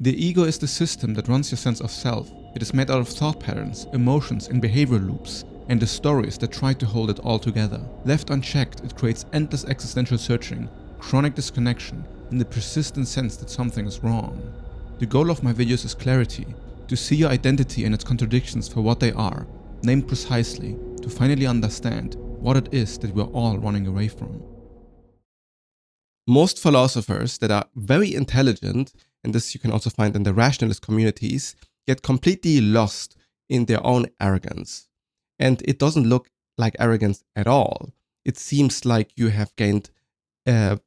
The ego is the system that runs your sense of self. It is made out of thought patterns, emotions, and behavioral loops, and the stories that try to hold it all together. Left unchecked, it creates endless existential searching, chronic disconnection, and the persistent sense that something is wrong. The goal of my videos is clarity, to see your identity and its contradictions for what they are, named precisely, to finally understand what it is that we're all running away from. Most philosophers that are very intelligent, and this you can also find in the rationalist communities, get completely lost in their own arrogance. And it doesn't look like arrogance at all. It seems like you have gained a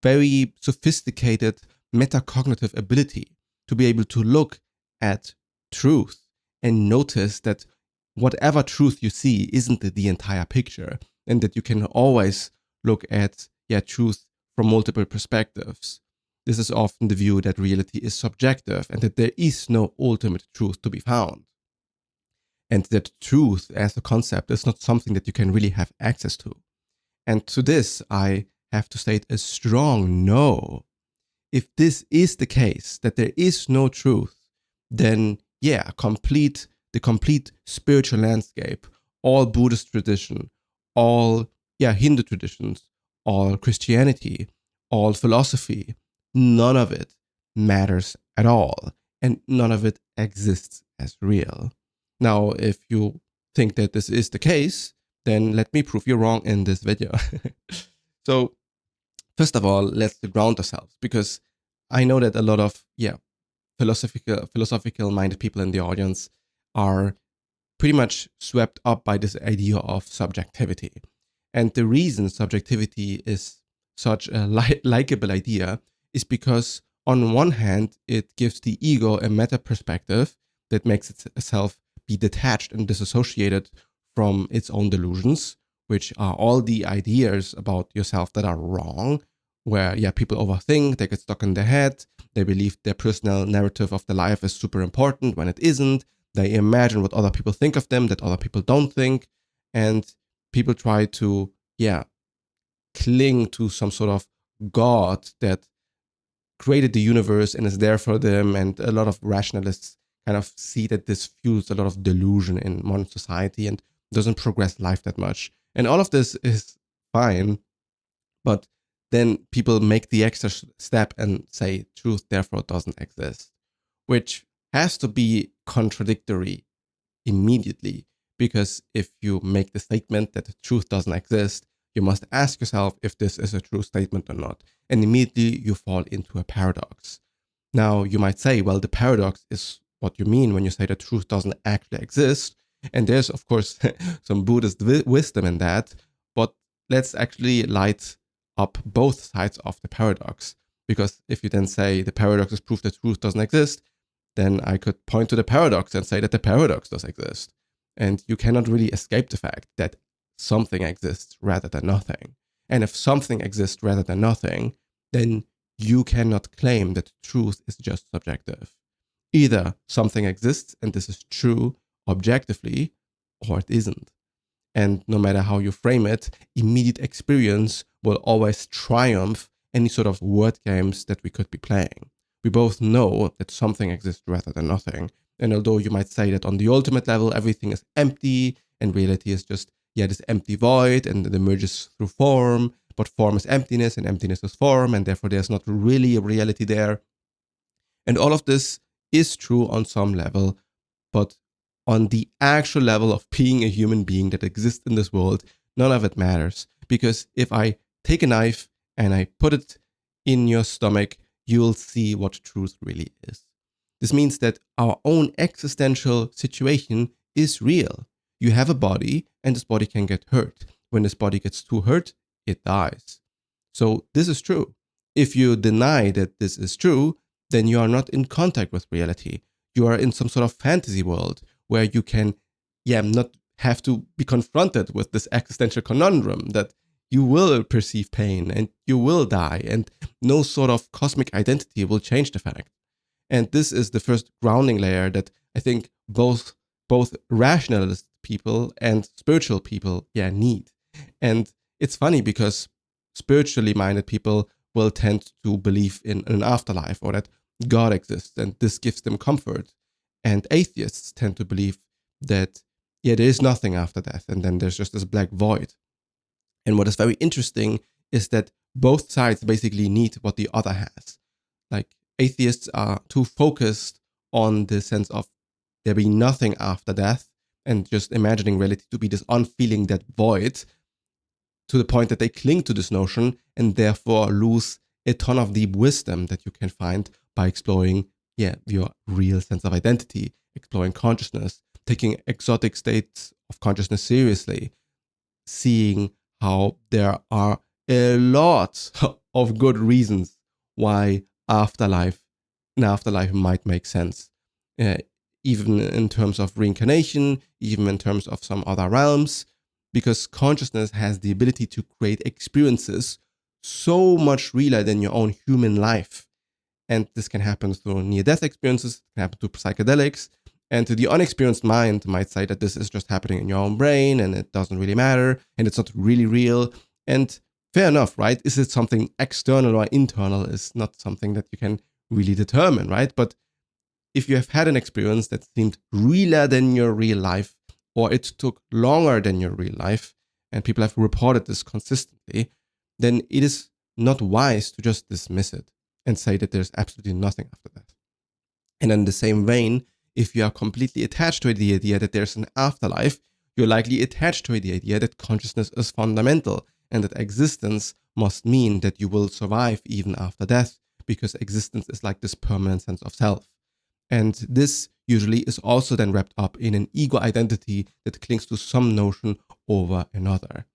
very sophisticated metacognitive ability to be able to look at truth and notice that whatever truth you see isn't the entire picture, and that you can always look at truth from multiple perspectives. This is often the view that reality is subjective and that there is no ultimate truth to be found. And that truth as a concept is not something that you can really have access to. And to this, I have to state a strong no. If this is the case, that there is no truth, then the complete spiritual landscape, all Buddhist tradition, all Hindu traditions, all Christianity, all philosophy, none of it matters at all, and none of it exists as real. Now, if you think that this is the case, then let me prove you wrong in this video. So, first of all, let's ground ourselves, because I know that a lot of philosophical minded people in the audience are pretty much swept up by this idea of subjectivity. And the reason subjectivity is such a likable idea is because, on one hand, it gives the ego a meta perspective that makes itself be detached and disassociated from its own delusions, which are all the ideas about yourself that are wrong, where people overthink, they get stuck in their head, they believe their personal narrative of their life is super important when it isn't, they imagine what other people think of them that other people don't think, and people try to cling to some sort of God that created the universe and is there for them. And a lot of rationalists kind of see that this fuels a lot of delusion in modern society and doesn't progress life that much. And all of this is fine, but then people make the extra step and say truth therefore doesn't exist, which has to be contradictory immediately, because if you make the statement that the truth doesn't exist, you must ask yourself if this is a true statement or not, and immediately you fall into a paradox. Now, you might say, well, the paradox is what you mean when you say that truth doesn't actually exist, and there's, of course, some Buddhist wisdom in that, but let's actually light up both sides of the paradox, because if you then say the paradox is proof that truth doesn't exist, then I could point to the paradox and say that the paradox does exist. And you cannot really escape the fact that something exists rather than nothing. And if something exists rather than nothing, then you cannot claim that truth is just subjective. Either something exists and this is true objectively, or it isn't. And no matter how you frame it, immediate experience will always triumph any sort of word games that we could be playing. We both know that something exists rather than nothing. And although you might say that on the ultimate level, everything is empty and reality is just, this empty void and it emerges through form, but form is emptiness and emptiness is form, and therefore there's not really a reality there. And all of this is true on some level, but on the actual level of being a human being that exists in this world, none of it matters. Because if I take a knife and I put it in your stomach, you'll see what truth really is. This means that our own existential situation is real. You have a body, and this body can get hurt. When this body gets too hurt, it dies. So this is true. If you deny that this is true, then you are not in contact with reality. You are in some sort of fantasy world where you can, not have to be confronted with this existential conundrum that you will perceive pain and you will die, and no sort of cosmic identity will change the fact. And this is the first grounding layer that I think both rationalist people and spiritual people need. And it's funny because spiritually minded people will tend to believe in an afterlife, or that God exists, and this gives them comfort. And atheists tend to believe that, yeah, there is nothing after death, and then there's just this black void. And what is very interesting is that both sides basically need what the other has. Like, atheists are too focused on the sense of there being nothing after death and just imagining reality to be this unfeeling, that void, to the point that they cling to this notion and therefore lose a ton of deep wisdom that you can find by exploring, your real sense of identity, exploring consciousness, taking exotic states of consciousness seriously, seeing how there are a lot of good reasons why an afterlife might make sense, even in terms of reincarnation, even in terms of some other realms, because consciousness has the ability to create experiences so much realer than your own human life. And this can happen through near-death experiences, it can happen through psychedelics, and to the unexperienced mind might say that this is just happening in your own brain and it doesn't really matter and it's not really real. And fair enough, right? Is it something external or internal is not something that you can really determine, right? But if you have had an experience that seemed realer than your real life, or it took longer than your real life, and people have reported this consistently, then it is not wise to just dismiss it and say that there's absolutely nothing after that. And in the same vein, if you are completely attached to the idea that there's an afterlife, you're likely attached to the idea that consciousness is fundamental and that existence must mean that you will survive even after death, because existence is like this permanent sense of self. And this usually is also then wrapped up in an ego identity that clings to some notion over another.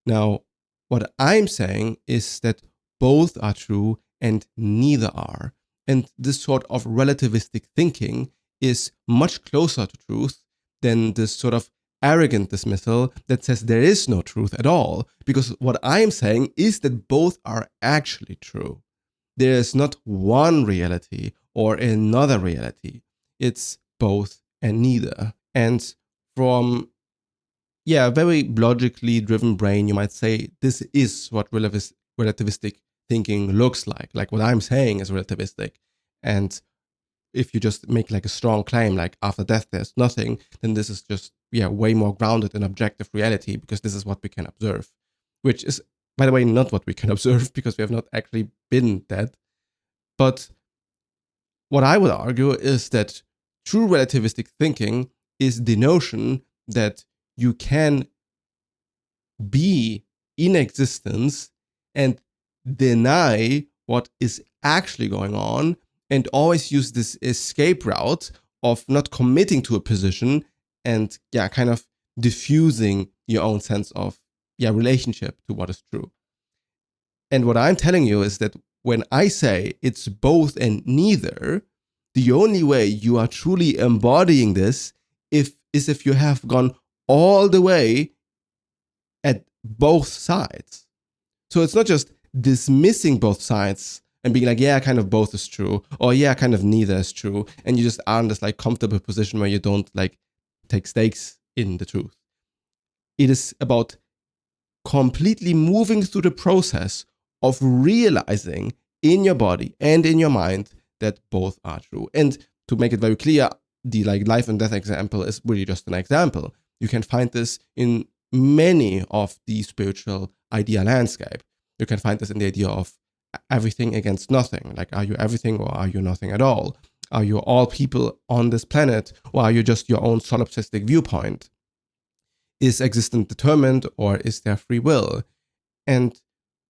Now, what I'm saying is that both are true and neither are. And this sort of relativistic thinking is much closer to truth than this sort of arrogant dismissal that says there is no truth at all. Because what I'm saying is that both are actually true. There is not one reality or another reality. It's both and neither. And from a very logically driven brain, you might say this is what relativistic thinking looks like. Like, what I'm saying is relativistic. And if you just make like a strong claim, like after death there's nothing, then this is just way more grounded in objective reality, because this is what we can observe, which is, by the way, not what we can observe, because we have not actually been dead. But what I would argue is that true relativistic thinking is the notion that you can be in existence and deny what is actually going on, and always use this escape route of not committing to a position and kind of diffusing your own sense of relationship to what is true. And what I'm telling you is that when I say it's both and neither, the only way you are truly embodying this is if you have gone all the way at both sides. So it's not just dismissing both sides and being like, kind of both is true, or kind of neither is true, and you just are in this like comfortable position where you don't like take stakes in the truth. It is about completely moving through the process of realizing in your body and in your mind that both are true. And to make it very clear, the like life and death example is really just an example. You can find this in many of the spiritual idea landscape. You can find this in the idea of everything against nothing. Like, are you everything or are you nothing at all? Are you all people on this planet, or are you just your own solipsistic viewpoint? Is existence determined, or is there free will? And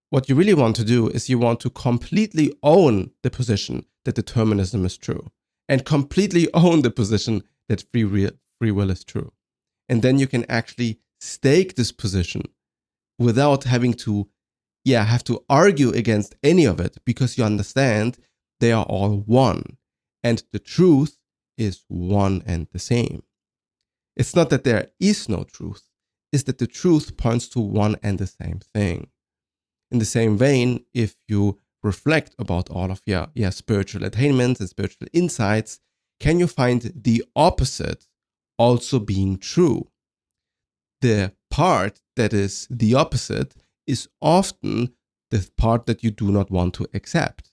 what you really want to do is you want to completely own the position that determinism is true, and completely own the position that free will is true. And then you can actually stake this position without having to have to argue against any of it, because you understand they are all one, and the truth is one and the same. It's not that there is no truth, it's that the truth points to one and the same thing. In the same vein, if you reflect about all of your spiritual attainments and spiritual insights, can you find the opposite also being true? The part that is the opposite is often the part that you do not want to accept.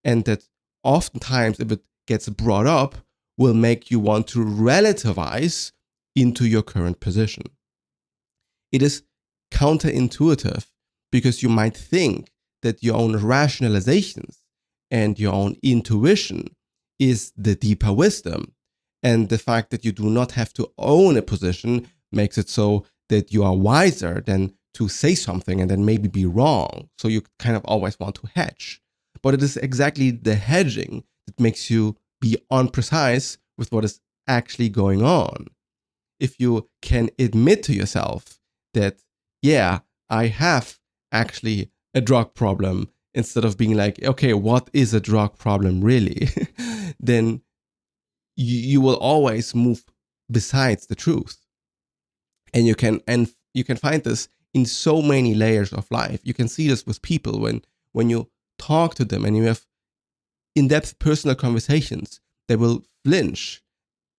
And that oftentimes, if it gets brought up, will make you want to relativize into your current position. It is counterintuitive because you might think that your own rationalizations and your own intuition is the deeper wisdom. And the fact that you do not have to own a position makes it so that you are wiser than to say something and then maybe be wrong. So you kind of always want to hedge. But it is exactly the hedging that makes you be unprecise with what is actually going on. If you can admit to yourself that, yeah, I have actually a drug problem, instead of being like, okay, what is a drug problem really? Then you will always move besides the truth. And you can find this in so many layers of life. You can see this with people when you talk to them and you have in-depth personal conversations, they will flinch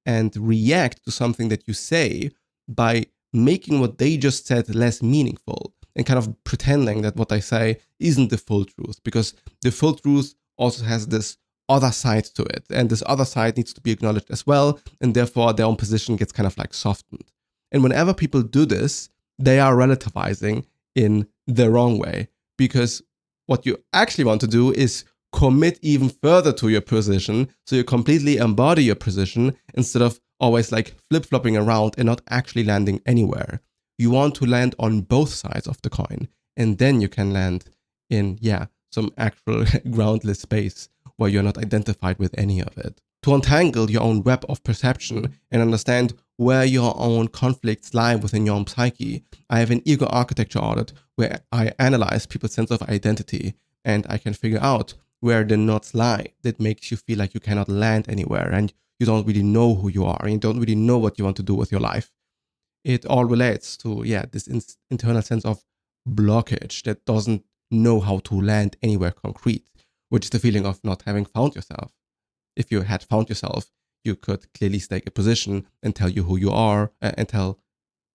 and react to something that you say by making what they just said less meaningful and kind of pretending that what I say isn't the full truth, because the full truth also has this other side to it, and this other side needs to be acknowledged as well, and therefore their own position gets kind of like softened. And whenever people do this, they are relativizing in the wrong way, because what you actually want to do is commit even further to your position, so you completely embody your position instead of always like flip-flopping around and not actually landing anywhere. You want to land on both sides of the coin, and then you can land in, some actual groundless space where you're not identified with any of it. To untangle your own web of perception and understand where your own conflicts lie within your own psyche, I have an ego architecture audit where I analyze people's sense of identity, and I can figure out where the knots lie that makes you feel like you cannot land anywhere and you don't really know who you are and you don't really know what you want to do with your life. It all relates to, this internal sense of blockage that doesn't know how to land anywhere concrete, which is the feeling of not having found yourself. If you had found yourself, you could clearly stake a position and tell you who you are and tell,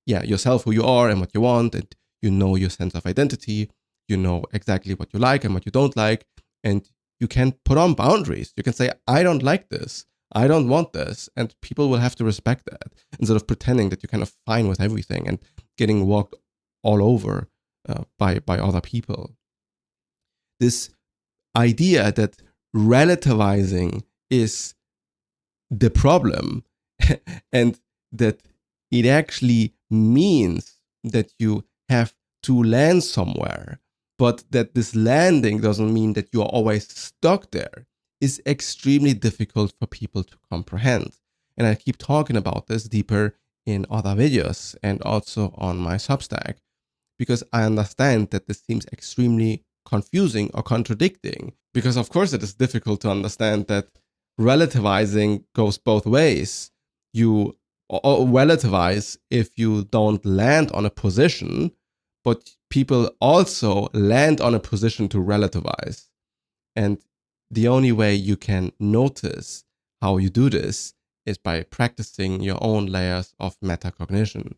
yourself who you are and what you want, and you know your sense of identity, you know exactly what you like and what you don't like, and you can put on boundaries. You can say, I don't like this. I don't want this. And people will have to respect that instead of pretending that you're kind of fine with everything and getting walked all over by other people. This idea that relativizing is the problem and that it actually means that you have to land somewhere, but that this landing doesn't mean that you are always stuck there, is extremely difficult for people to comprehend. And I keep talking about this deeper in other videos and also on my Substack, because I understand that this seems extremely confusing or contradicting, because of course it is difficult to understand that relativizing goes both ways. You relativize if you don't land on a position, but people also land on a position to relativize. And the only way you can notice how you do this is by practicing your own layers of metacognition.